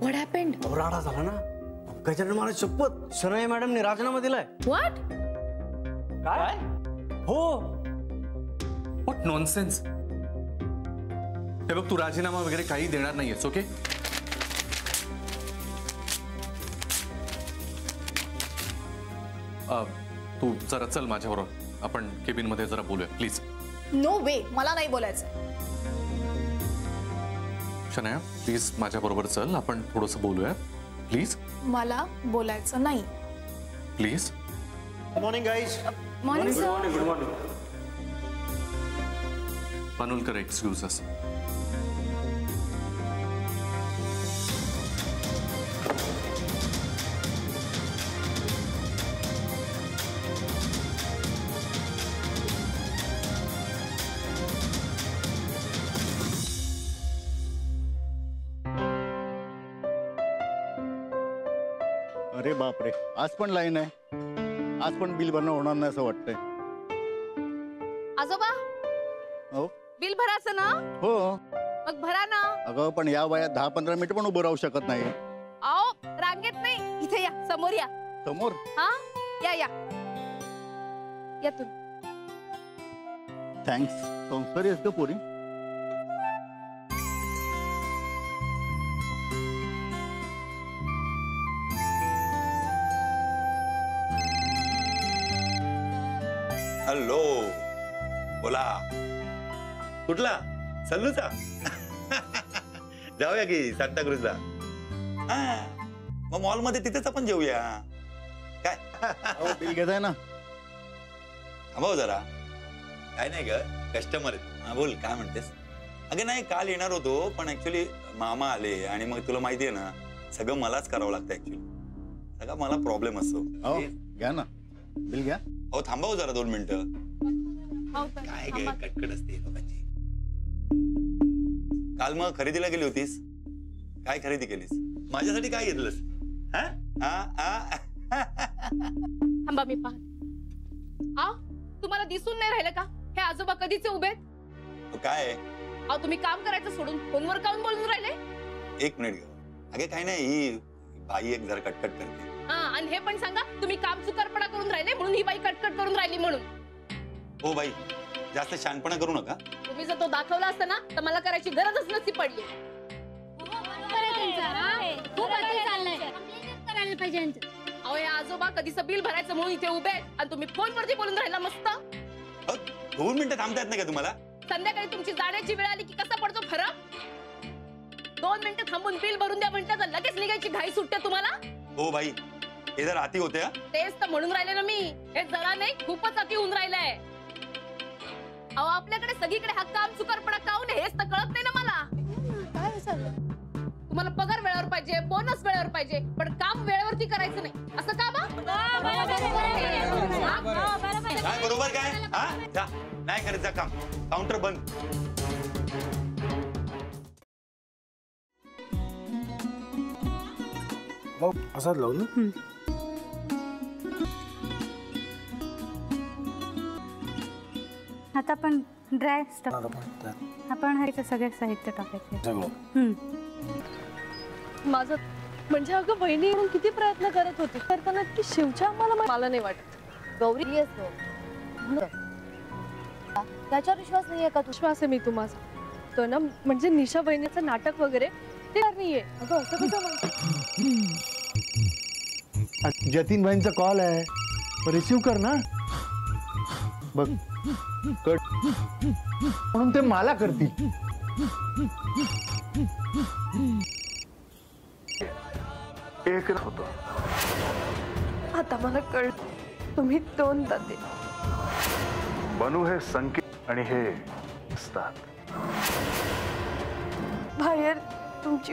What happened? राडा झाला ना. गजानन मला शपथ शनाई मॅडमने राजीनामा दिलाय. व्हॉट? काय? हो. What nonsense. हे बघ, तू राजीनामा वगैरे काही देणार नाहीयेस. ओके? तू जरा चल माझ्याबरोबर, आपण केबिन मध्ये जरा बोलूया प्लीज. नो वे, मला नाही बोलायचं. शनाया प्लीज माझ्या बरोबर चल, आपण थोडंसं बोलूया प्लीज. मला बोलायचं नाही. Please. Good morning guys. Morning sir. Good morning. Panulkar excuses. अरे बापरे, आज पण लाईन आहे. आज पण बिल भरणं होणार नाही असं वाटतंय. आजोबा, हो बिल भरायचं ना? हो. मग भरा ना. अगं पण या वयात 10-15 मिनिट पण उभं राहू शकत नाही. आओ, रांगेत नाही, इथे या, समोर या. समोर? हा, या या या तुम्ही. थँक्स. संस्कारी आहेस का पोरी? हॅलो, बोला. कुठला? सल्लूचा? जाऊया की सांताक्रूजला. मग मॉल मध्ये तिथेच आपण जेऊया. काय बिल घेताय ना? थांबव जरा. काय नाही ग, कस्टमर आहेत. बोल, काय म्हणतेस? अगं नाही, काल येणार होतो पण ऍक्च्युली मामा आले आणि मग तुला माहितीये ना, सगळं मलाच करावं लागतं. ऍक्च्युली सगळा मला प्रॉब्लेम असतो. घ्या ना, बिल घ्या. हो, थांबव जरा 2 मिनिटं. काय ग, कटकट असते लोकांची. काल मग खरेदीला गेली होतीस? काय खरेदी केलीस? माझ्यासाठी काय घेतलंस? थांबा, मी पाहत. तुम्हाला दिसून नाही राहिलं का हे आजोबा कधीचे उभे? काय? अहो, तुम्ही काम करायचं सोडून फोनवर काऊन बोलून राहिले? 1 मिनिट ग. अगे काय नाही, ही बाई एक जरा कटकट करते. आणि हे पण सांगा, तुम्ही काम चुकारपणा करून राहिले म्हणून ही बाई कटकट करून राहिली म्हणून. हो बाई, जास्त शानपणा करू नका. तुम्ही जर तो दाखवला असता ना तर मला करायची गरजच नसती पडली. अहो, हे आजोबा कधीच बिल भरायचं म्हणून इथे उभे आणि तुम्ही फोनवरती बोलून राहिला. मस्त. 2 मिनिटं थांबता येत नाही का तुम्हाला? संध्याकाळी तुमची जाण्याची वेळ आली की कसा पडतो फरक? 2 मिनिटं थांबून बिल भरून द्या म्हटलं तर लगेच निघायची घाई सुटते तुम्हाला. हो बाई, हे जर अति होते. तेच तर म्हणून राहिले ना मी, हे जरा नाही खूपच अति होऊन राहिलंय. अहो, आपल्याकडे सगळीकडे हा काम चुकारपणा काऊन हेच तर कळत नाही ना मला. काय झालं? तुम्हाला पगार वेळेवर पाहिजे, बोनस वेळेवर पाहिजे, पण काम वेळेवरती करायचं नाही. असं का बा? काय बरोबर काय? जा, नाही करत जा काम. काउंटर बंद. असाच लावू ना. आता आपण ड्राय स्टफ आपण हरीचं सगळे साहित्य टाकायचे. माझं म्हणजे अगं बहिणी म्हणून किती प्रयत्न करत होती करताना की शिवच्या मला नाही वाटत. गौरी असतो त्याच्यावर विश्वास नाहीये का? विश्वास आहे मी तुम्हाला. तो ना म्हणजे निशा बहिणीचं नाटक वगैरे ते नाहीये. अगं असं कसं म्हणतो? जतीन भाईंचा कॉल आहे, रिसीव कर ना. बघ, कट म्हणून ते मला करतील. एक होतो. आता मला कळत, तुम्ही 2 दाते. बनू हे संकेत आणि हे असतात. बाहेर तुमची